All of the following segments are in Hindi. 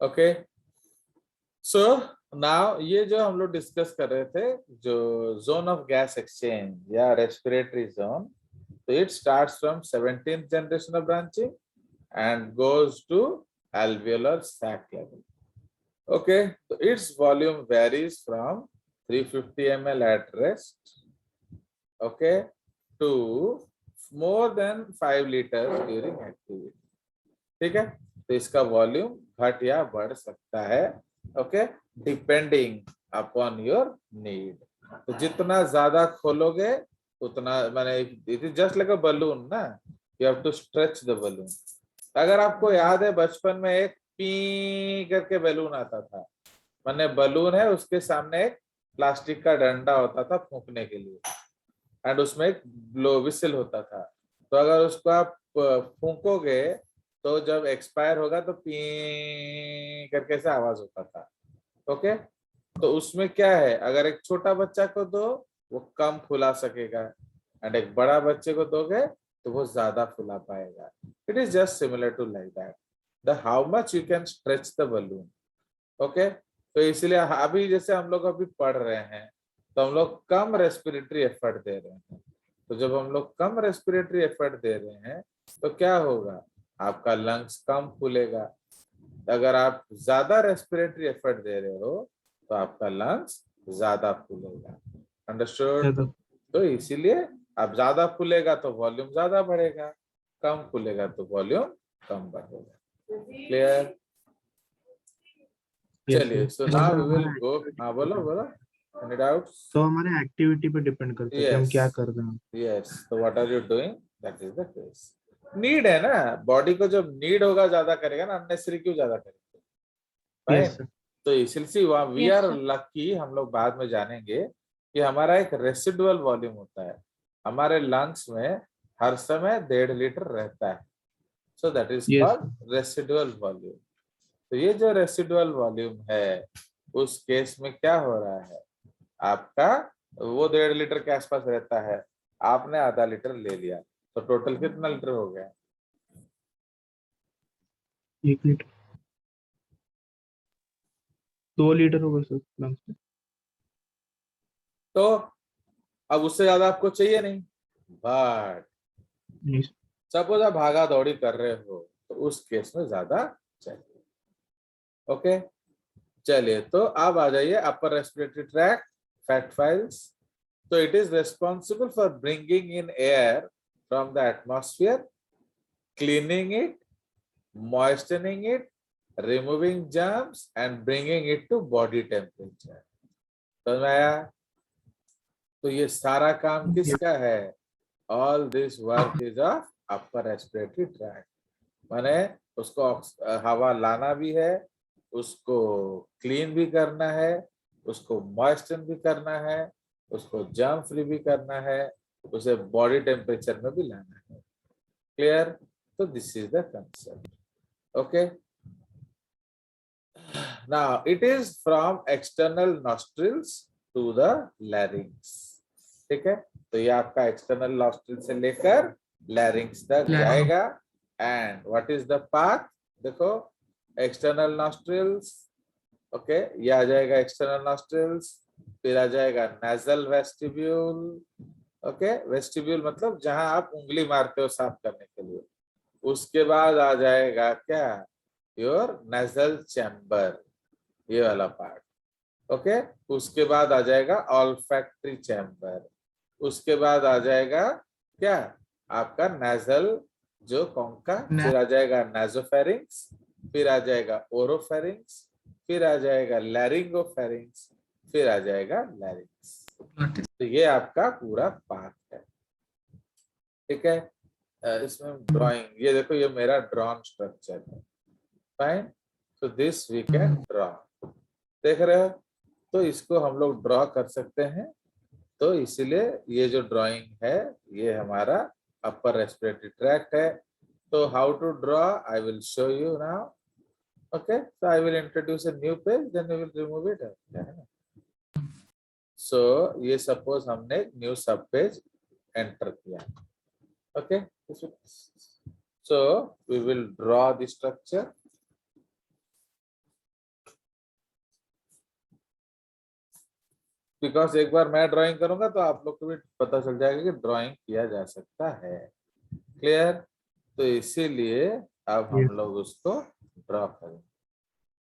ओके, सो नाउ ये जो हम लोग डिस्कस कर रहे थे, जो जोन ऑफ गैस एक्सचेंज या रेस्पिरेटरी जोन, तो it starts from 17th generation of branching and goes to alveolar sac level. Okay, so its volume varies from 350 ml at rest, okay, to more than 5 liters during activity. ठीक है, तो इसका वॉल्यूम घट या बढ़ सकता है, okay, depending upon your need. तो जितना ज्यादा खोलोगे उतना, माने it is just like a balloon ना, you have to stretch the balloon. अगर आपको याद है बचपन में एक पी करके बैलून आता था, माने बलून है, उसके सामने एक प्लास्टिक का डंडा होता था फूंकने के लिए, एंड उसमें एक ब्लो विसिल होता था। तो अगर उसको आप फूंकोगे तो जब एक्सपायर होगा तो पी करके से आवाज होता था। ओके, तो उसमें क्या है, अगर एक छोटा बच्चा को दो वो कम फुला सकेगा, एंड एक बड़ा बच्चे को दोगे तो वो ज्यादा फुला पाएगा। It is just similar to like that, the how much you can stretch the balloon. Okay, तो इसलिए अभी जैसे हम लोग अभी पढ़ रहे हैं तो हम लोग कम रेस्पिरेटरी एफर्ट दे रहे हैं। तो जब हम लोग कम रेस्पिरेटरी एफर्ट दे रहे हैं तो क्या होगा, आपका लंग्स कम फूलेगा। अगर आप ज्यादा रेस्पिरेटरी एफर्ट दे रहे हो तो आपका लंग्स ज्यादा फूलेगा। अंडरस्टूड? तो इसीलिए आप ज्यादा फूलेगा तो वॉल्यूम ज्यादा बढ़ेगा, कम फूलेगा तो वॉल्यूम कम बढ़ेगा। क्लियर? चलिए, so now we will go. हाँ बोलो बोलो, एनी डाउट्स? तो हमारे एक्टिविटी पे डिपेंड करता है कि हम क्या कर रहे हैं। यस, तो what are you doing, that is the case. Need है ना, बॉडी को जब नीड होगा ज्यादा करेगा ना, अननेसेसरी क्यों ज्यादा करेगा, यस राइट? सर। तो इसीलिए वी आर लकी, हम लोग बाद में जानेंगे कि हमारा एक रेसिडुअल वॉल्यूम होता है हमारे लंग्स में, हर समय 1.5 लीटर रहता है। सो that is yes called residual volume. तो ये जो रेसिडुअल वॉल्यूम है, उस केस में क्या हो रहा है, आपका वो 1.5 लीटर के आसपास रहता है, आपने आधा लीटर ले लिया, तो टोटल कितना लीटर हो गया? 1 लीटर 2 लीटर होगा सर लंग्स में। तो अब उससे ज्यादा आपको चाहिए नहीं, बट नहीं सर। सपोज आप भागा दौड़ी कर रहे हो तो उस केस में ज्यादा चाहिए। ओके, चलिए, तो अब आ जाइए upper respiratory tract, fat files. तो it is responsible for bringing in air from the atmosphere, cleaning it, moistening it, removing germs and bringing it to body temperature। समझ में आया? तो ये सारा काम किसका है? All this work is of upper respiratory tract. माने उसको हवा लाना भी है, उसको क्लीन भी करना है, उसको मॉइस्चन भी करना है, उसको जर्म फ्री भी करना है, उसे बॉडी टेम्परेचर में भी लाना है। क्लियर? तो this is the concept. Okay, now it is from external nostrils to the larynx। ठीक है, तो ये आपका एक्सटर्नल नॉस्ट्रिल से लेकर लैरिंग्स तक जाएगा। And what is the path? देखो, एक्सटर्नल नॉस्ट्रिल्स, ओके, ये आ जाएगा एक्सटर्नल नॉस्ट्रिल्स, फिर आ जाएगा नेजल वेस्टिब्यूल। ओके, वेस्टिब्यूल मतलब जहां आप उंगली मारते हो साफ करने के लिए। उसके बाद आ जाएगा क्या, योर नेजल चैम्बर, ये वाला पार्ट। ओके, उसके बाद आ जाएगा ऑल्फैक्टरी चैम्बर। उसके बाद आ जाएगा क्या, आपका नेजल जो कोंका, फिर आ जाएगा नेजोफेरिंक्स, फिर आ जाएगा ओरोफेरिंक्स, फिर आ जाएगा लैरिंगोफेरिंक्स, फिर आ जाएगा लैरिंक्स। तो ये आपका पूरा पार्ट है। ठीक है, इसमें ड्राइंग, ये देखो, ये मेरा ड्रॉन स्ट्रक्चर है। Fine, so this we can draw. देख रहे हो? तो इसको हम लोग ड्रॉ कर सकते हैं। तो इसीलिए ये जो ड्राइंग है ये हमारा अपर रेस्पिरेटरी ट्रैक्ट है। तो how to draw, I will show you now. Okay, so I will introduce a new page, then we will remove it, है ना? सो ये सपोज हमने न्यू सब पेज एंटर किया। Okay, so we will draw the structure. Because एक बार मैं ड्राइंग करूंगा तो आप लोग को भी पता चल जाएगा कि ड्राइंग किया जा सकता है। क्लियर? तो इसीलिए अब हम Yes. लोग उसको ड्रॉ करेंगे।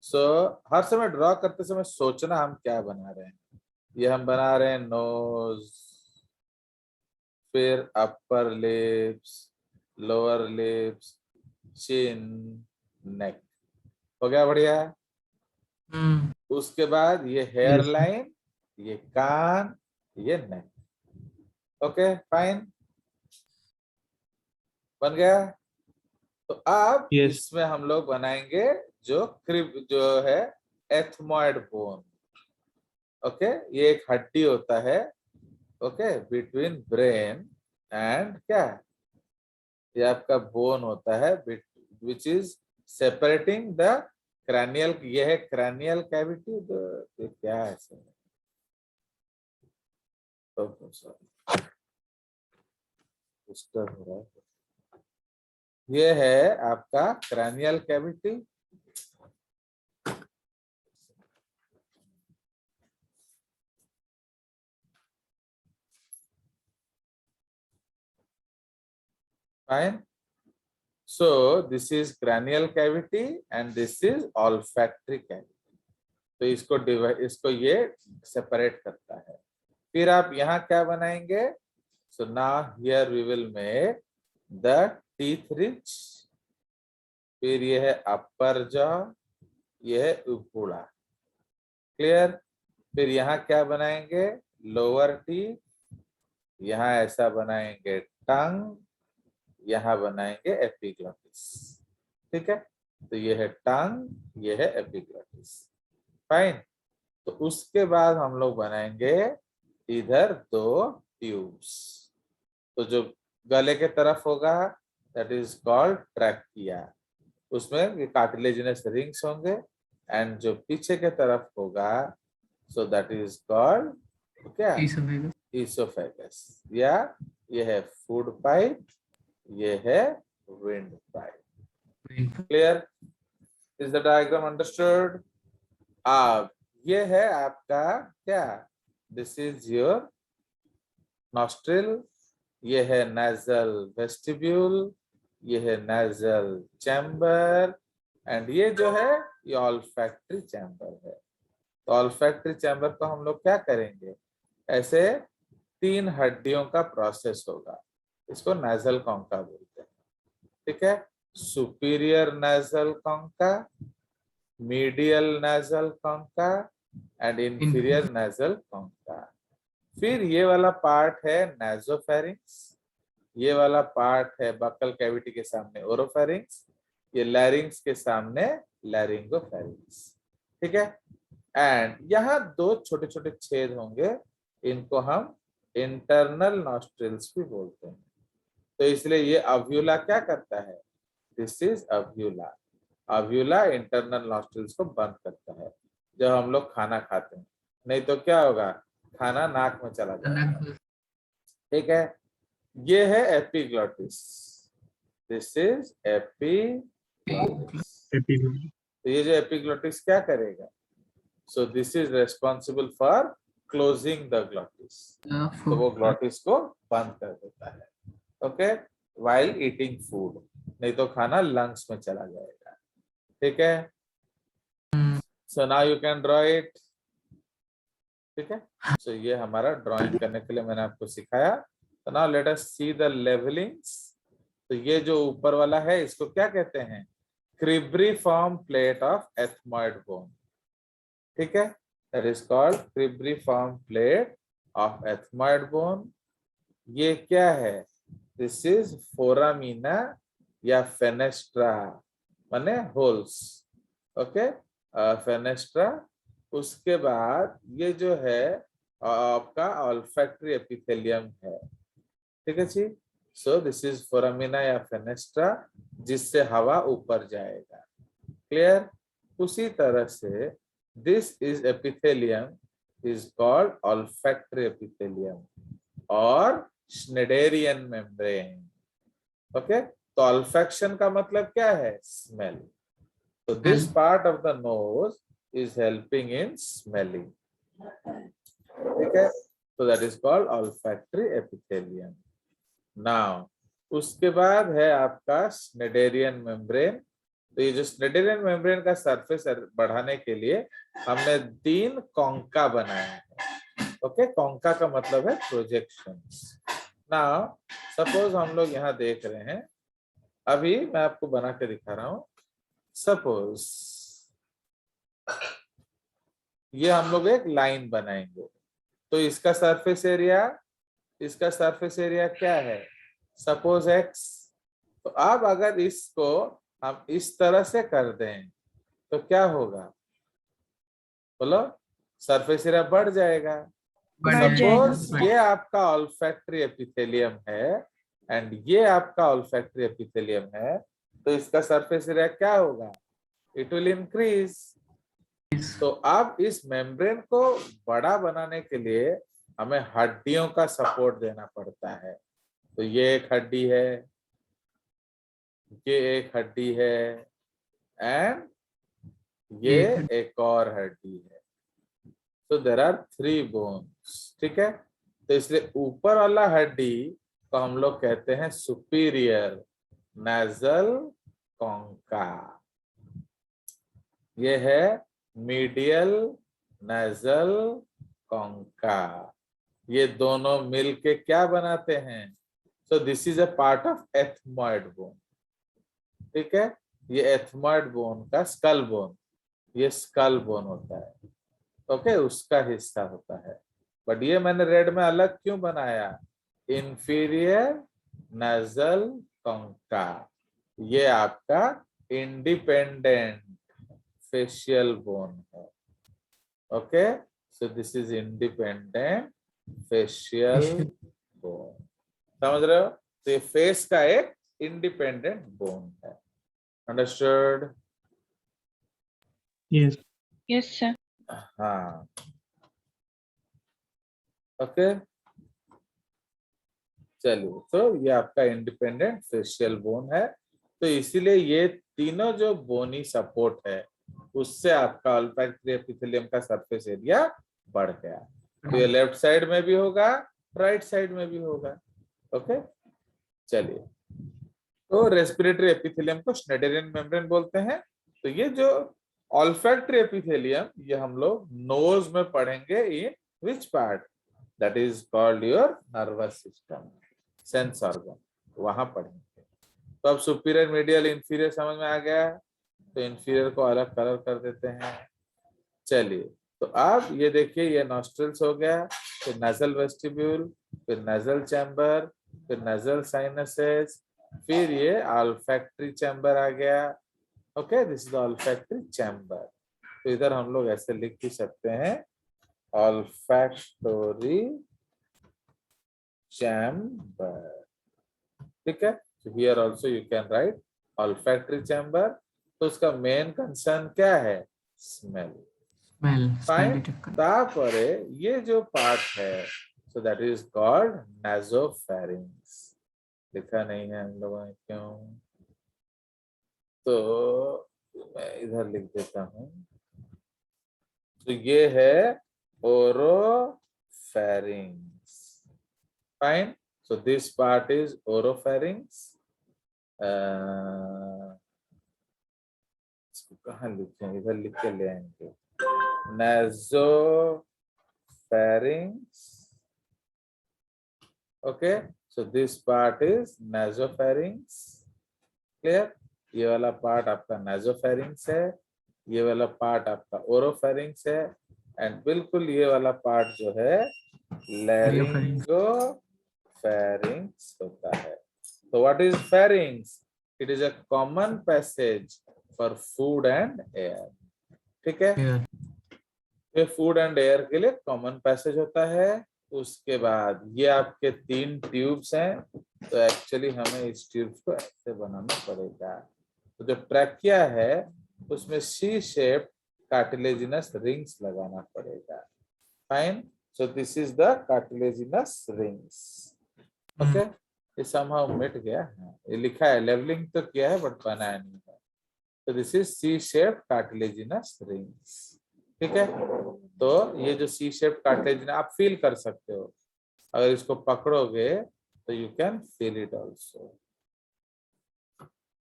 सो हर समय ड्रॉ करते समय सोचना हम क्या बना रहे हैं। ये हम बना रहे हैं नोज, फिर अपर लिप्स, लोअर लिप्स, चिन, नेक। हो गया बढ़िया। उसके बाद ये हेयर Yes. लाइन, ये कान, ये नेक। ओके फाइन, बन गया। तो अब Yes. इसमें हम लोग बनाएंगे जो क्रिब जो है एथमॉइड बोन। ओके, ये एक हड्डी होता है, ओके, बिटवीन ब्रेन एंड क्या, ये आपका बोन होता है which is separating the cranial, ये है क्रैनियल कैविटी। ये क्या है सर? डिस्टर्ब हो रहा है। ये है आपका cranial cavity. Fine. So this is cranial cavity and this is olfactory cavity. तो इसको ये सेपरेट करता है। फिर आप यहाँ क्या बनाएंगे? So now here we will make the teeth ridge. फिर ये है अपर जॉ, ये है ऊपुड़ा। क्लियर? फिर यहाँ क्या बनाएंगे? लोअर टीथ, यहाँ ऐसा बनाएंगे टंग, यहाँ बनाएंगे एपिग्लॉटिस। ठीक है, तो ये है टंग, ये है एपिग्लॉटिस। फाइन। तो उसके बाद हम लोग बनाएंगे इधर दो ट्यूब्स। तो जो गले के तरफ होगा दैट इज कॉल्ड ट्रैकिया, उसमें कार्टिलेजिनस रिंग्स होंगे। एंड जो पीछे के तरफ होगा सो दैट इज कॉल्ड क्या, ईसोफेगस, या ये है फूड पाइप, ये है wind pipe. Clear? Is the diagram understood? अब ये है आपका क्या, दिस इज योर नॉस्ट्रिल, ये है नेजल वेस्टिब्यूल, ये है नेजल चैम्बर, एंड ये जो है ये ऑल्फैक्टरी चैम्बर है। तो ऑल्फैक्टरी चैम्बर को हम लोग क्या करेंगे, ऐसे 3 हड्डियों का प्रोसेस होगा। इसको नेजल कॉन्का बोलते हैं। ठीक है, superior nasal concha, medial nasal concha and inferior nasal concha. फिर ये वाला पार्ट है नासोफेरिंक्स, ये वाला पार्ट है बक्कल कैविटी के सामने ओरोफेरिंक्स, ये लैरिंग्स के सामने लैरिंगोफेरिंक्स। ठीक है, एंड यहाँ 2 छोटे छोटे छेद होंगे, इनको हम इंटरनल नॉस्ट्रिल्स भी बोलते हैं। तो इसलिए ये अव्यूला क्या करता है, दिस इज अव्यूला। अव्यूला इंटरनल नॉस्ट्रिल्स को बंद करता है जब हम लोग खाना खाते हैं, नहीं तो क्या होगा, खाना नाक में चला जाएगा। ठीक है, ये है एपिग्लॉटिस, दिस इज एपिग्लॉटिस। तो ये जो एपिग्लॉटिस क्या करेगा, so this is responsible for closing the glottis. तो वो ग्लॉटिस को बंद कर देता है, ओके, व्हाइल ईटिंग फूड, नहीं तो खाना लंग्स में चला जाएगा। ठीक है, so now you can draw it. ठीक है, सो ये हमारा ड्राइंग करने के लिए मैंने आपको सिखाया। तो now let us see the levellings. तो ये जो ऊपर वाला है इसको क्या कहते हैं, cribriform plate of ethmoid bone. ठीक है, that is called cribriform plate of ethmoid bone. ये क्या है, दिस इज फोरामिना या फेनेस्ट्रा, माने होल्स। Okay, fenestra. उसके बाद ये जो है आपका ऑल्फैक्टरी एपिथेलियम है। ठीक है जी, सो दिस इज फोरामिना या फेनेस्ट्रा, जिससे हवा ऊपर जाएगा। क्लियर? उसी तरह से this is epithelium is called olfactory epithelium और स्नेडेरियन मेम्ब्रेन। ओके, तो ऑल्फैक्शन का मतलब क्या है, smell. So this part of the nose is helping in smelling. ठीक है, तो that is called olfactory epithelium. Now उसके बाद है आपका स्नेडेरियन मेम्ब्रेन। तो ये जो स्नेडेरियन मेम्ब्रेन का सरफेस बढ़ाने के लिए हमने 3 कॉन्का बनाए हैं। ओके, कॉन्का का मतलब है प्रोजेक्शंस। नाउ सपोज हम लोग यहाँ देख रहे हैं, अभी मैं आपको बना के दिखा रहा हूं। सपोज ये हम लोग एक लाइन बनाएंगे, तो इसका सरफेस एरिया क्या है, सपोज x। तो अब अगर इसको हम इस तरह से कर दें तो क्या होगा, बोलो, सरफेस एरिया बढ़ जाएगा। बढ़ जाएगा। सपोज ये आपका ऑल्फैक्टरी एपिथेलियम है एंड ये आपका ऑल्फैक्टरी एपिथेलियम है, तो इसका सरफेस एरिया क्या होगा, इट विल इंक्रीज। तो अब इस मेम्ब्रेन को बड़ा बनाने के लिए हमें हड्डियों का सपोर्ट देना पड़ता है। तो ये एक हड्डी है, ये एक हड्डी है एंड ये एक और हड्डी है। तो देयर आर 3 बोन्स, ठीक है। तो इसलिए ऊपर वाला हड्डी को हम लोग कहते हैं सुपीरियर नेजल कॉन्का, ये है मीडियल नेजल कॉन्का। ये दोनों मिलके क्या बनाते हैं, so this is a part of ethmoid bone, ठीक है। ये एथमॉइड बोन का स्कल बोन, ये स्कल बोन होता है, ओके, उसका हिस्सा होता है। बट ये मैंने रेड में अलग क्यों बनाया, इंफीरियर नेजल कॉन्का, ये आपका इंडिपेंडेंट फेशियल बोन है। Okay, so this is independent facial bone, समझ रहे हो। तो ये फेस का एक इंडिपेंडेंट बोन है। अंडरस्टूड? Yes yes sir. हाँ, ओके, चलिए। तो ये आपका इंडिपेंडेंट फेशियल बोन है। तो इसीलिए ये तीनों जो बोनी सपोर्ट है उससे आपका ऑल्फैक्टरी एपिथेलियम का सरफेस एरिया बढ़ गया। तो ये लेफ्ट साइड में भी होगा, राइट साइड में भी होगा। ओके, चलिए। तो रेस्पिरेटरी एपिथेलियम को स्नेडेरियन मेम्ब्रेन बोलते हैं। तो ये जो ऑल्फैक्टरी एपिथेलियम, ये हम लोग नोज में पढ़ेंगे, in which part, that is called your nervous system, sense organ, वहां पढ़ेंगे। तो अब सुपीरियर, मीडियल, इंफीरियर समझ में आ गया। तो इंफीरियर को अलग कलर कर देते हैं। चलिए, तो अब ये देखिए, ये नॉस्ट्रल्स हो गया, फिर नजल वेस्टिब्यूल, फिर नजल चैम्बर, फिर नजल साइनसेस, फिर ये ऑल्फैक्टरी चैम्बर आ गया। Okay, this is olfactory chamber. तो इधर हम लोग ऐसे लिख भी सकते हैं, ऑल्फैक्टरी चैम्बर, ठीक है। So here also you can write olfactory chamber। तो उसका मेन कंसर्न क्या है, स्मेल, फाइन। तापरे ये जो पार्ट है, सो दैट इज कॉल्ड नासोफैरिंक्स। लिखा नहीं है हम लोगों ने, क्यों, तो मैं इधर लिख देता हूं। तो ये है ओरोफैरिंक्स, fine. So this part is oropharynx। इसको कहाँ लिखें, इधर लिख के ले आएंगे, nasopharynx। Okay, so this part is nasopharynx, clear. ये वाला पार्ट आपका nasopharynx है, ये वाला पार्ट आपका oropharynx है, एंड बिल्कुल ये वाला पार्ट जो है laryngopharynx होता है। So what is pharynx? It is a common passage for food and air, ठीक है। ये फूड एंड एयर के लिए कॉमन पैसेज होता है। उसके बाद ये आपके 3 ट्यूब्स हैं, तो एक्चुअली हमें इस ट्यूब्स को ऐसे बनाना पड़ेगा। तो जो ट्रैकिया है उसमें सी शेप कार्टिलेजिनस रिंग्स लगाना पड़ेगा, fine. So this is the cartilaginous rings, okay. ये somehow मिट गया है, ये लिखा है, लेवलिंग तो किया है बट बनाया नहीं है। तो this is C shape cartilaginous rings, ठीक है, तो ये जो सी शेप कार्टिलेज आप फील कर सकते हो, अगर इसको पकड़ोगे तो you can feel it also,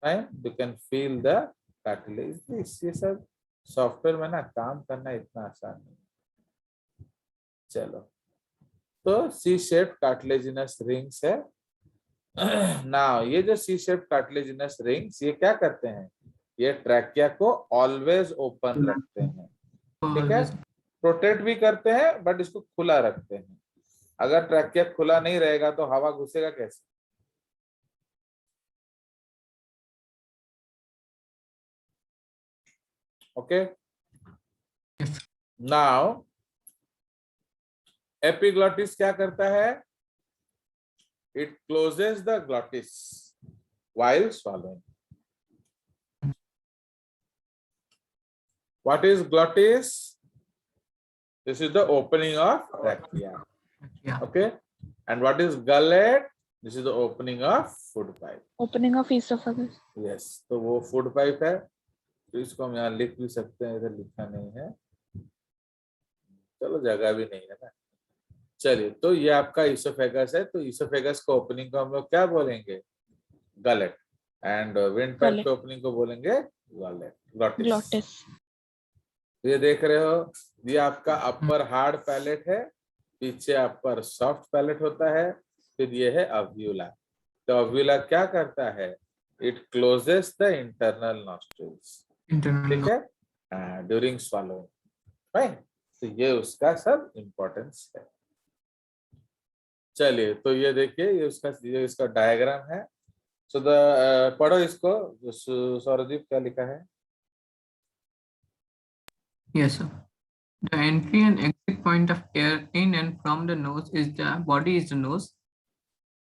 you can feel the cartilage. ये सब सॉफ्टवेयर में ना काम करना इतना आसान नहीं। चलो, तो सी शेप कार्टिलेजिनस रिंग्स है। नाउ ये जो सी शेप कार्टिलेजिनस रिंग्स ये क्या करते हैं, ये ट्रैकिया को ऑलवेज ओपन रखते हैं, ठीक है, प्रोटेक्ट भी करते हैं बट इसको खुला रखते हैं। अगर ट्रैकिया खुला नहीं रहेगा तो हवा घुसेगा कैसे? ओके, नाउ एपिग्लॉटिस क्या करता है, it closes the glottis while swallowing. What is glottis? This is the opening of trachea. Okay, and what is gullet? This is the opening of food pipe. Opening of esophagus. Yes, तो वो food pipe है, तो इसको हम यहाँ लिख भी सकते हैं, इधर लिखा नहीं है, चलो जगह भी नहीं है ना। चलिए, तो ये आपका इसोफेगस है, तो इसोफेगस को ओपनिंग को हम लोग क्या बोलेंगे, गलेट, एंड विंड पाइप के ओपनिंग को बोलेंगे ग्लॉटिस। ये देख रहे हो, ये आपका अपर हार्ड पैलेट है, पीछे अपर सॉफ्ट पैलेट होता है, फिर ये है अव्यूला। तो अव्यूला क्या करता है, it closes the internal nostrils, ठीक है, ड्यूरिंग swallowing, राइट। तो ये उसका सब इंपॉर्टेंस है। चलिए, तो ये देखिए, ये इसका डायग्राम है। सो द पढ़ो इसको, सौरदीप क्या लिखा है। Yes, sir. The entry and exit point of air in and from the nose is the body is the nose.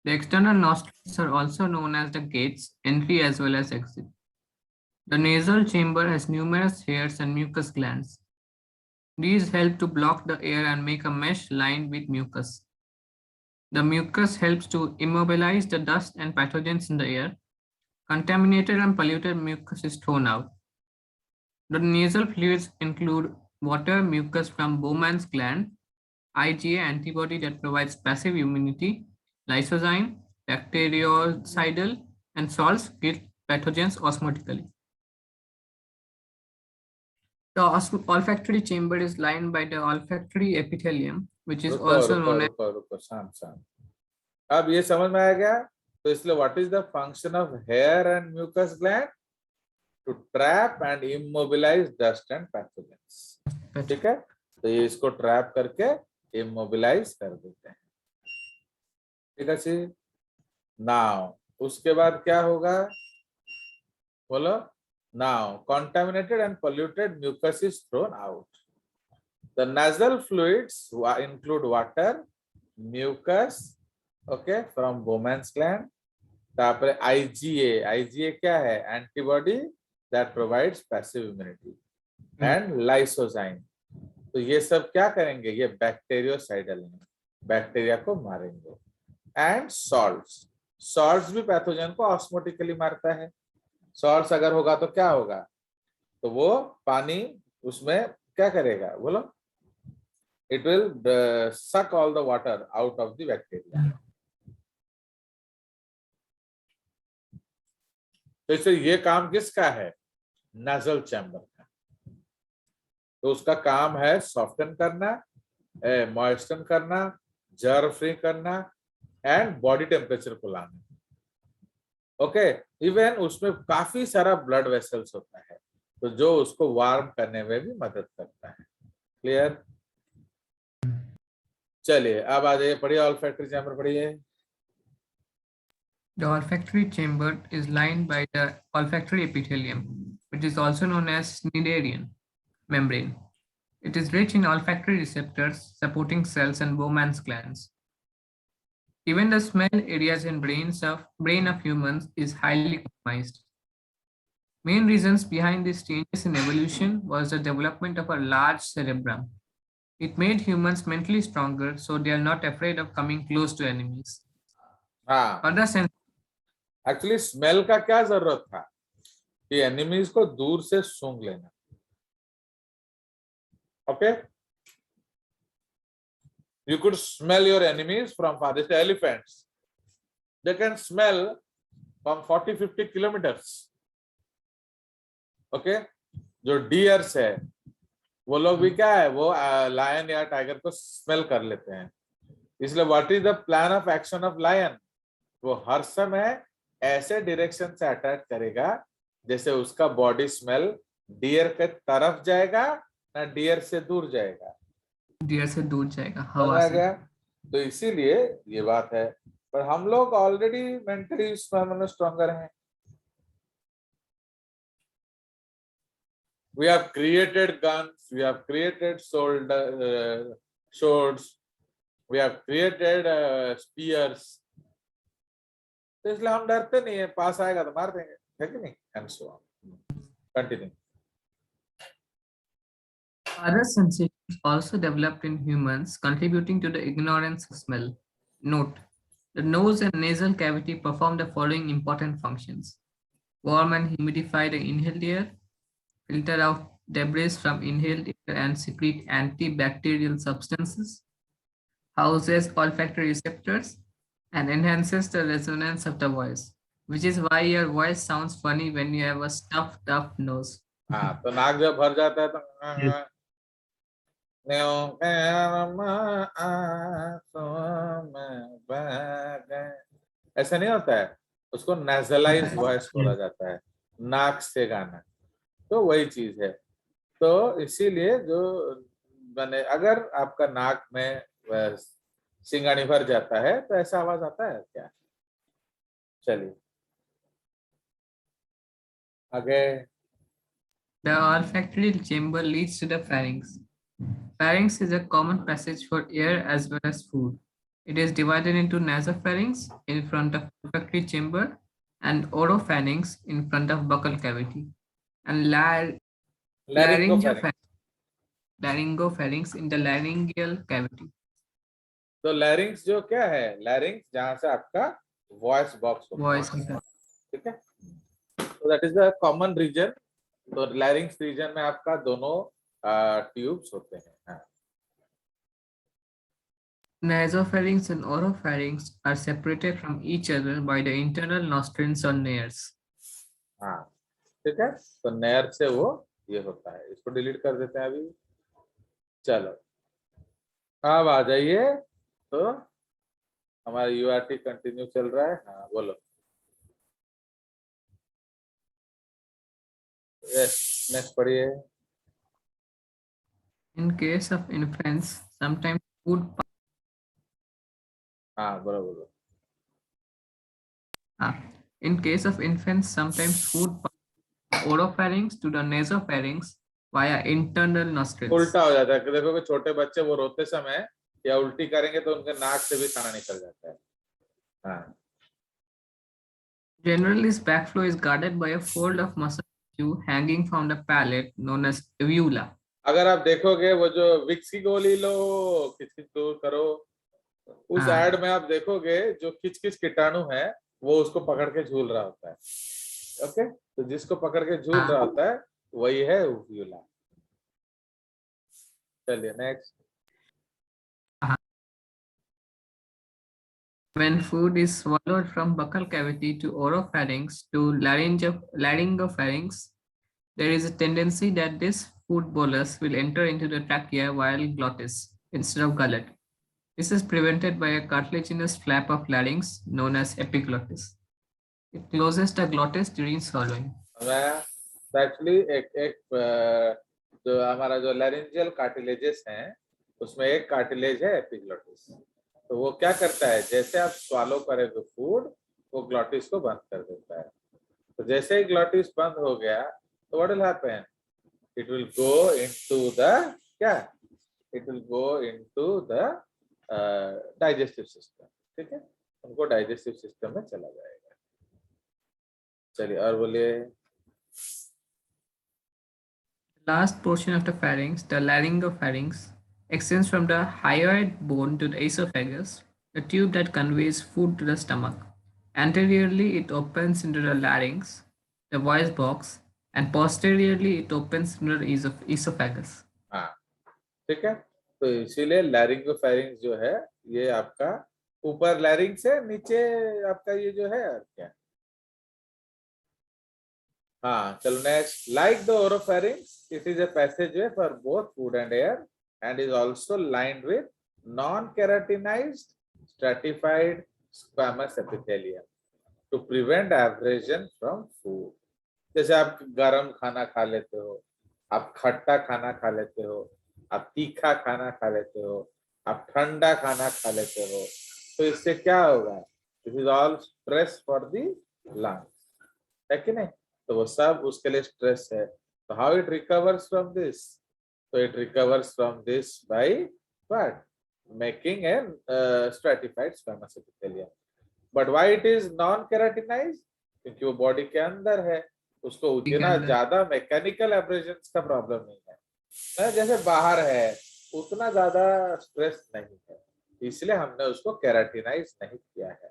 The external nostrils are also known as the gates, entry as well as exit. The nasal chamber has numerous hairs and mucus glands. These help to block the air and make a mesh lined with mucus. The mucus helps to immobilize the dust and pathogens in the air. Contaminated and polluted mucus is thrown out. The nasal fluids include water, mucus from Bowman's gland, IgA antibody that provides passive immunity, lysozyme, bactericidal, and salts kill pathogens osmotically. The olfactory chamber is lined by the olfactory epithelium, which is also known as. शांत। अब ये समझ में आ गया, तो इसलिए what is the function of hair and mucus gland, to trap and immobilise dust and pathogens, ठीक है, तो ये इसको ट्रैप करके इमोबिलाइज कर देते हैं, ठीक है जी। नाउ उसके बाद क्या होगा, बोलो। Now contaminated and polluted mucus is thrown out. The nasal fluids include water, mucus, okay, from Bowman's gland. तापर IgA क्या है, antibody that provides passive immunity, and lysozyme. तो ये सब क्या करेंगे, ये बैक्टीरियोसाइडल है, बैक्टीरिया को मारेंगे। एंड सॉल्ट्स भी पैथोजन को ऑस्मोटिकली मारता है। सॉल्ट्स अगर होगा तो क्या होगा, तो वो पानी उसमें क्या करेगा, बोलो, it will suck all the water out of the bacteria. तो इससे ये काम किसका है, नाजल चैम्बर का। तो उसका काम है सॉफ्टन करना, मॉइस्टन करना, जर्म फ्री करना, एंड बॉडी टेम्परेचर को लाना। ओके, इवन उसमें काफी सारा ब्लड वेसल्स होता है, तो जो उसको वार्म करने में भी मदद करता है। क्लियर। चलिए, अब आ जाइए, पढ़िए ऑल्फैक्टरी चैम्बर पढ़िए। The olfactory chamber is lined by the olfactory epithelium, which is also known as Schneiderian membrane. It is rich in olfactory receptors, supporting cells, and Bowman's glands. Even the smell areas in brain of humans is highly compromised. Main reasons behind these changes in evolution was the development of a large cerebrum. It made humans mentally stronger, so they are not afraid of coming close to enemies. हाँ, Other sense. एक्चुअली स्मेल का क्या जरूरत था, कि एनिमीज को दूर से सूंघ लेना। Okay, you could smell your enemies from far. This elephants, they can smell from 40-50 kilometers. Okay, जो डियर्स है वो लोग भी क्या है, वो लायन या टाइगर को स्मेल कर लेते हैं. इसलिए what is the plan of action of lion, वो हर समय ऐसे डायरेक्शन से अटैक करेगा जैसे उसका बॉडी स्मेल डियर के तरफ जाएगा ना डियर से दूर जाएगा. डियर से दूर जाएगा, समझ हवा आ से. गया. तो इसीलिए ये बात है. पर हम लोग ऑलरेडी मेंटली स्ट्रॉन्गर हैं. We have created guns, we have created swords, we have created spears. तो इसलिए हम डरते नहीं है, पास आएगा तो मार देंगे, है कि नहीं? And so on. Continue. Other sensations also developed in humans, contributing to the ignorance of smell. Note: the nose and nasal cavity perform the following important functions: warm and humidify the inhaled air, filter out debris from inhaled air and secrete antibacterial substances, houses olfactory receptors, and enhances the resonance of the voice, which is why your voice sounds funny when you have a stuffed up nose. हाँ, तो नाक जब भर जाता है तो ऐसा नहीं होता है, उसको नेजलाइज वॉइस बोला जाता है, नाक से गाना. तो वही चीज है. तो इसीलिए जो मैंने, अगर आपका नाक में सिंगानी भर जाता है तो ऐसा आवाज आता है क्या? चलिए आगे. The olfactory chamber leads to the pharynx. Pharynx is a common passage for air as well as food. It is divided into nasopharynx in front of olfactory chamber and oropharynx in front of buccal cavity, and laryngopharynx in the laryngeal cavity. तो लैरिंग्स जो क्या है, लैरिंग्स जहां से आपका वॉइस बॉक्स होता है. ठीक है, तो that is the common region. तो लैरिंग्स रीजन में आपका दोनों ट्यूब्स होते हैं. Nasopharynx and oropharynx are separated from each other by the internal nostrils or nares. हाँ ठीक है, तो नेयर से वो ये होता है. इसको डिलीट कर देते हैं अभी. चलो अब आ जाइए. तो हमारा यूआरटी कंटिन्यू चल रहा है. हाँ बोलो. नेक्स्ट पढ़िए. In case of infants, sometimes food. हाँ बोलो बोलो. In case of infants, sometimes food oropharynx to the nasopharynx via internal nostrils. उल्टा हो जाता है. देखो कि छोटे बच्चे वो रोते समय या उल्टी करेंगे तो उनके नाक से भी खाना निकल जाता है. हाँ. Generally, this backflow is guarded by a fold of muscle tissue hanging from the palate known as uvula. अगर आप देखोगे वो जो विक्स की गोली लो, खिचखिच दूर करो, उस एड में आप देखोगे जो खिचखिच कीटाणु है वो उसको पकड़ के झूल रहा होता है. ओके, तो जिसको पकड़ के झूल रहा होता है वही है uvula. चलिए next. When food is swallowed from buccal cavity to oropharynx to laryngopharynx, there is a tendency that this food bolus will enter into the trachea via glottis instead of gullet. This is prevented by a cartilaginous flap of larynx known as epiglottis. It closes the glottis during swallowing. Actually एक जो हमारा जो लैरिंजियल कार्टिलेजेस हैं उसमें एक कार्टिलेज है एपिग्लॉटिस. तो वो क्या करता है, जैसे आप स्वालो करेंगे फूड वो ग्लॉटिस को बंद कर देता है. तो जैसे ही ग्लॉटिस बंद हो गया तो what will happen, it will go into the क्या, it will go into the digestive system. ठीक है, उनको डाइजेस्टिव सिस्टम में चला जाएगा. चलिए और बोलिए. Last portion of the pharynx, the laryngopharynx, extends from the hyoid bone to the esophagus, the tube that conveys food to the stomach. Anteriorly, it opens into the larynx, the voice box, and posteriorly, it opens into the esophagus. हाँ, ठीक है, तो इसीलिए लैरिंगोफेरिंक्स जो है ये आपका ऊपर लैरिंग्स है, नीचे आपका ये जो है क्या, हाँ चलो next. Like the oropharynx it is a passageway for both food and air and is also lined with non keratinised stratified squamous epithelium to prevent abrasion from food. जैसे आप गरम खाना खा लेते हो, आप खट्टा खाना खा लेते हो, आप तीखा खाना खा लेते हो, आप ठंडा खाना खा लेते हो, तो इससे क्या होगा, this is all stress for the lungs, है कि नहीं, तो वो सब उसके लिए स्ट्रेस है। तो how it recovers from this, तो it recovers from this by what, making a stratified squamous epithelium. But why it is non keratinised, क्योंकि वो बॉडी के अंदर है, उसको उतना ज्यादा मैकेनिकल एब्रेजन्स का प्रॉब्लम नहीं है, जैसे बाहर है उतना ज्यादा स्ट्रेस नहीं है, इसलिए हमने उसको केराटिनाइज नहीं किया है।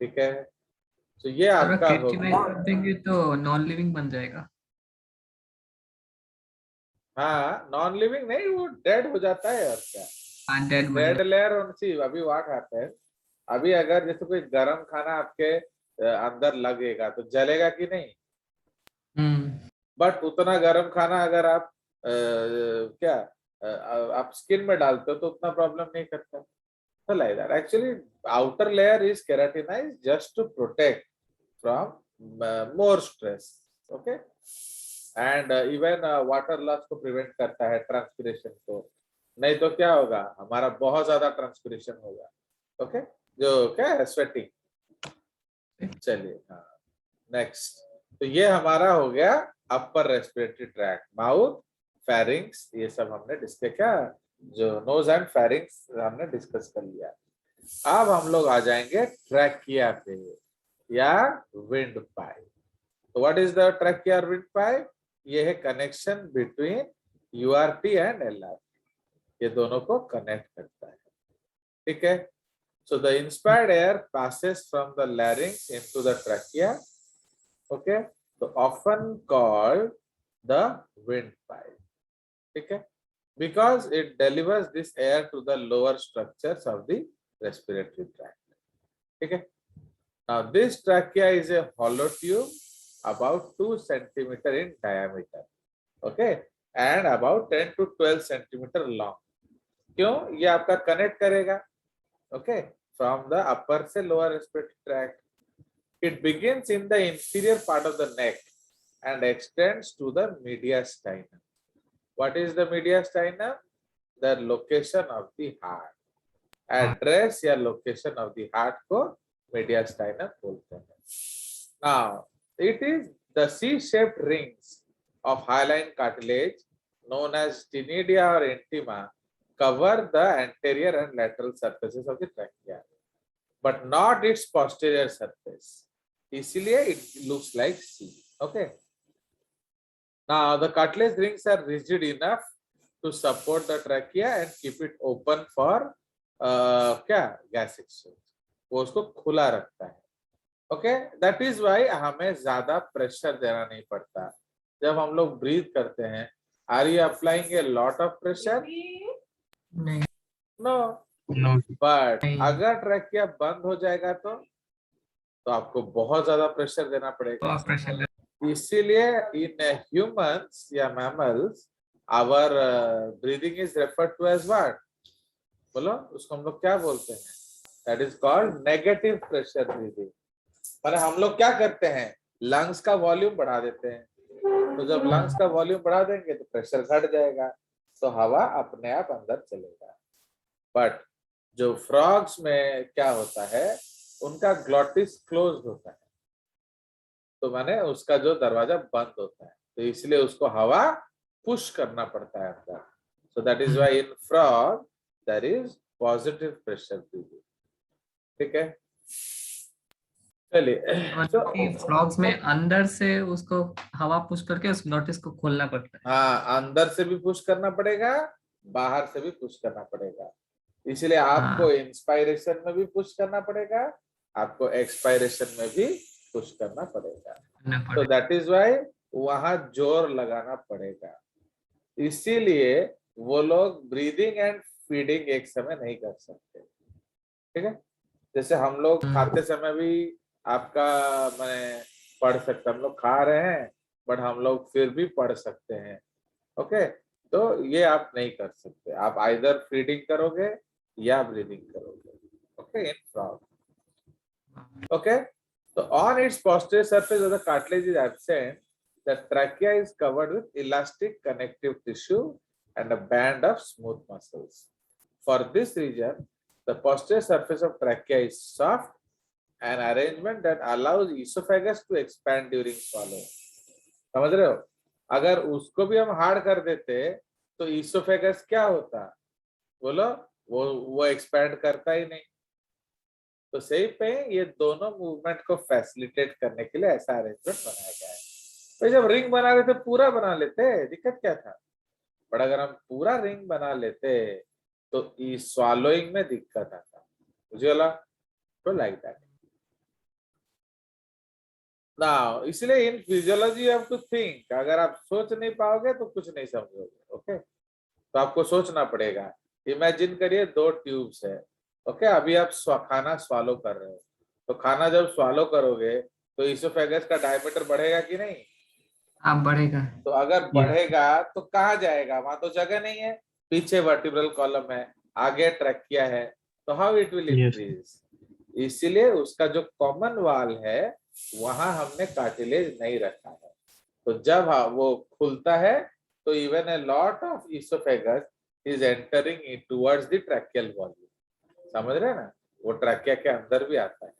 ठीक है, तो ये आपका हो कर देंगे तो नॉन लिविंग बन जाएगा। हाँ नॉन लिविंग नहीं, वो डेड हो जाता है और क्या, डेड लेयर उनसी अभी वाट आता है। अभी अगर जैसे कोई गर्म खाना आपके अंदर लगेगा तो जलेगा कि नहीं, बट उतना गर्म खाना अगर आप क्या आप स्किन में डालते हो तो उतना प्रॉब्लम नहीं करता। So like that. Actually, outer layer is keratinized just to protect from more stress. Okay, and even water loss को prevent करता है, transpiration को, नहीं तो क्या होगा, हमारा बहुत ज्यादा transpiration होगा। ओके, जो क्या है स्वेटिंग। चलिए हाँ नेक्स्ट, तो ये हमारा हो गया अपर रेस्पिरेटरी ट्रैक्ट, माउथ, फेरिंक्स, ये सब हमने डिस्कस क्या, जो नोज एंड फेरिंक्स हमने डिस्कस कर लिया। अब हम लोग आ जाएंगे ट्रैकिया पे या विंड पाइप। तो व्हाट इज द ट्रैकिया और विंड पाइप, ये है कनेक्शन बिटवीन यूआरटी एंड एलआरटी, ये दोनों को कनेक्ट करता है। ठीक है, so the inspired air passes from the larynx into the trachea, okay, so often called the windpipe, ठीक है, because it delivers this air to the lower structures of the respiratory tract, ठीक है। Now this trachea is a hollow tube about 2 centimeter in diameter, okay, and about 10 to 12 centimeter long। क्यों, ये आपका कनेक्ट करेगा, okay, from the upper से lower respiratory tract। It begins in the inferior part of the neck and extends to the mediastinum. What is the mediastinum? The location of the heart, address या location of the heart को mediastinum बोलते हैं। Now it is the C-shaped rings of hyaline cartilage known as tenidia or intima cover the anterior and lateral surfaces of the trachea, but not its posterior surface. इसलिए it looks like C. Okay. Now the cartilage rings are rigid enough to support the trachea and keep it open for क्या gas exchange, वो उसको खुला रखता है। ओके, दैट इज वाई हमें ज्यादा प्रेशर देना नहीं पड़ता जब हम लोग ब्रीथ करते हैं। Are you applying a lot of pressure? नहीं, नो, No. बट अगर ट्रैकिया बंद हो जाएगा तो आपको बहुत ज्यादा प्रेशर देना पड़ेगा। प्रेशर इसीलिए इन ह्यूमंस या mammals our breathing is referred to as what, बोलो उसको हम लोग क्या बोलते हैं, that is called negative pressure breathing. माने हम लोग क्या करते हैं, लंग्स का वॉल्यूम बढ़ा देते हैं, तो जब लंग्स का वॉल्यूम बढ़ा देंगे तो प्रेशर घट जाएगा, तो हवा अपने आप अंदर चलेगा। बट जो फ्रॉग्स में क्या होता है, उनका ग्लॉटिस क्लोज होता है, तो माने उसका जो दरवाजा बंद होता है, तो इसलिए उसको हवा पुश करना पड़ता है अंदर। So that is why in frog there is positive pressure breathing. ठीक है, चलिए फ्रॉग्स में अंदर से उसको हवा पुश करके उस ग्लॉटिस को खोलना पड़ता है। हाँ, अंदर से भी पुश करना पड़ेगा, बाहर से भी पुश करना पड़ेगा, इसलिए आपको इंस्पायरेशन में भी पुश करना पड़ेगा, आपको एक्सपायरेशन में भी पुश करना पड़ेगा। तो दैट इज व्हाई वहां जोर लगाना पड़ेगा। इसीलिए वो लोग ब्रीदिंग एंड फीडिंग एक समय नहीं कर सकते, ठीक है। जैसे हम लोग खाते समय भी आपका मैंने पढ़ सकते, हम लोग खा रहे हैं बट हम लोग फिर भी पढ़ सकते हैं, ओके। तो ये आप नहीं कर सकते, आप आइदर फीडिंग करोगे या ब्रीदिंग करोगे, okay, in frog, okay. So on its posterior surface of the cartilage is absent. The trachea is covered with elastic connective tissue and a band of smooth muscles. For this region, the posterior surface of trachea is soft, an arrangement that allows esophagus to expand during swallowing. समझ रहे हो? अगर उसको भी हम हार्ड कर देते तो ईसोफेगस क्या होता, बोलो, वो एक्सपैंड करता ही नहीं। तो सही पे ये दोनों मूवमेंट को फैसिलिटेट करने के लिए ऐसा अरेंजमेंट बनाया गया है। तो जब रिंग बना रहे थे पूरा बना लेते, दिक्कत क्या था, बट अगर हम पूरा रिंग बना लेते तो स्वॉलोइंग में दिक्कत आता, मुझे लगा तो लाइक दैट। नाउ इसलिए in physiology you have to think, अगर आप सोच नहीं पाओगे तो कुछ नहीं समझोगे, ओके। तो आपको सोचना पड़ेगा। इमेजिन करिए 2 ट्यूब्स है, ओके। अभी आप खाना स्वालो कर रहे हो, तो खाना जब स्वालो करोगे तो इसोफेगस का डायमीटर बढ़ेगा कि नहीं? आप बढ़ेगा। तो अगर बढ़ेगा तो कहाँ जाएगा, वहां तो जगह नहीं है, पीछे वर्टिब्रल कॉलम है, आगे ट्रैकिया है, तो हाउ इट विल इंक्रीज। इसीलिए उसका जो कॉमन वाल है वहां हमने कार्टिलेज नहीं रखा है। तो जब वो खुलता है तो even a lot of oesophagus is entering in towards the tracheal volume, समझ रहे हैं ना, वो ट्रैकिया के अंदर भी आता है,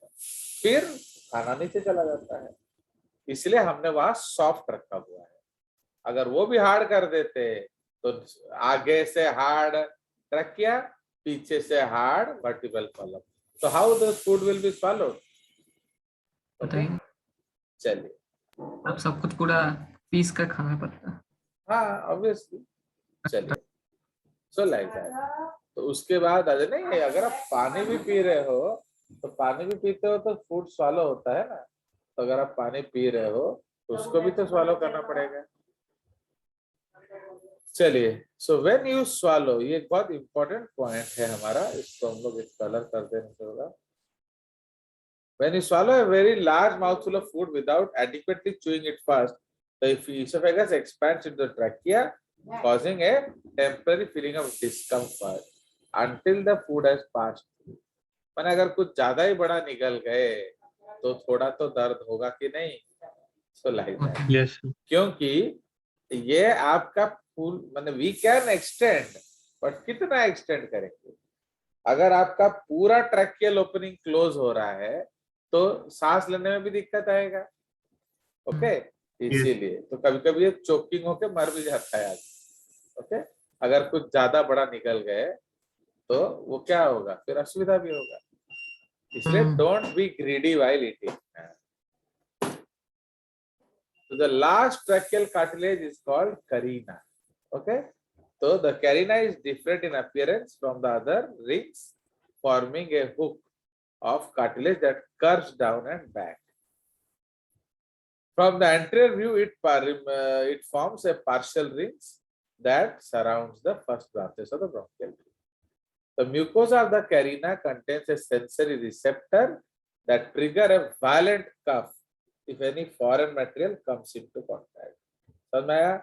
फिर खाना नीचे चला जाता है। इसलिए हमने वहां सॉफ्ट रखा हुआ है। अगर वो भी हार्ड कर देते तो आगे से हार्ड ट्रैकिया, पीछे से हार्ड वर्टिब्रल कॉलम, तो how the food will be swallowed, okay. चलिए, अब सब कुछ पूरा पीस कर खाना पड़ता है। हाँ ऑब्वियसली। चलिए, सो लाइक दैट। तो उसके बाद अरे नहीं, अगर आप पानी भी पी रहे हो तो पानी भी पीते हो तो फूड स्वालो होता है ना, तो अगर आप पानी पी रहे हो तो उसको भी तो स्वालो करना पड़ेगा। चलिए, सो व्हेन यू स्वालो, ये एक बहुत इंपॉर्टेंट पॉइंट है हमारा, इसको हम लोग एक कलर कर देने से होगा। When you swallow a very large mouthful of food without adequately chewing it first, the esophagus expands into the trachea, causing a temporary feeling of discomfort until the food has passed through. मैंने अगर कुछ ज्यादा ही बड़ा निकल गए तो थोड़ा तो दर्द होगा कि नहीं, so like that. Yes, sir. क्योंकि ये आपका फुल मैंने वी कैन एक्सटेंड, बट कितना एक्सटेंड करेंगे। अगर आपका पूरा ट्रैकियल ओपनिंग क्लोज हो रहा है तो सांस लेने में भी दिक्कत आएगा, ओके। इसीलिए तो कभी कभी ये चोकिंग होके मर भी जाता है आदमी, ओके। अगर कुछ ज्यादा बड़ा निकल गए तो वो क्या होगा, फिर असुविधा भी होगा। इसलिए don't be greedy while eating. So the last tracheal cartilage is called carina, okay. So the carina is different in appearance from the other rings, forming a hook of cartilage that curves down and back. From the anterior view, it forms a partial rings that surrounds the first branches of the bronchial tree. The mucosa of the carina contains a sensory receptor that trigger a violent cough if any foreign material comes into contact. समझ में आया?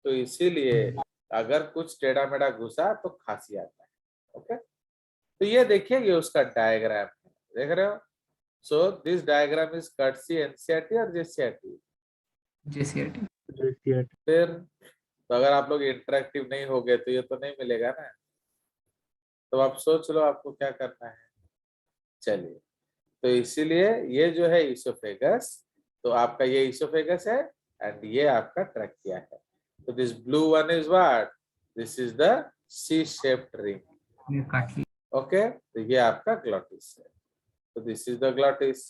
तो इसीलिए अगर कुछ टेढ़ा मेढ़ा घुसा तो खांसी आता है, ओके। तो ये देखिए, ये उसका डायग्राम है, देख रहे हो। So this diagram is courtesy NCERT और जेसीईआरटी? जेसीईआरटी। फिर तो अगर आप लोग इंटरेक्टिव नहीं हो गए तो ये तो नहीं मिलेगा ना। तो आप सोच लो आपको क्या करना है। चलिए, तो इसीलिए ये जो है इसोफेगस, तो आपका ये इसोफेगस है एंड ये आपका ट्रैकिया है। तो this blue one is what, this is the C shaped ring, okay. तो ये आपका ग्लॉटिस है, तो this is the glottis.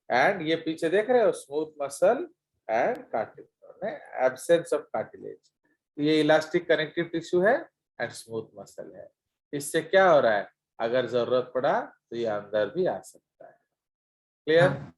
And ये पीछे देख रहे हो, smooth muscle and cartilage, absence of cartilage. ये इलास्टिक कनेक्टिव टिश्यू है एंड स्मूथ मसल है। इससे क्या हो रहा है, अगर जरूरत पड़ा तो ये अंदर भी आ सकता है। क्लियर?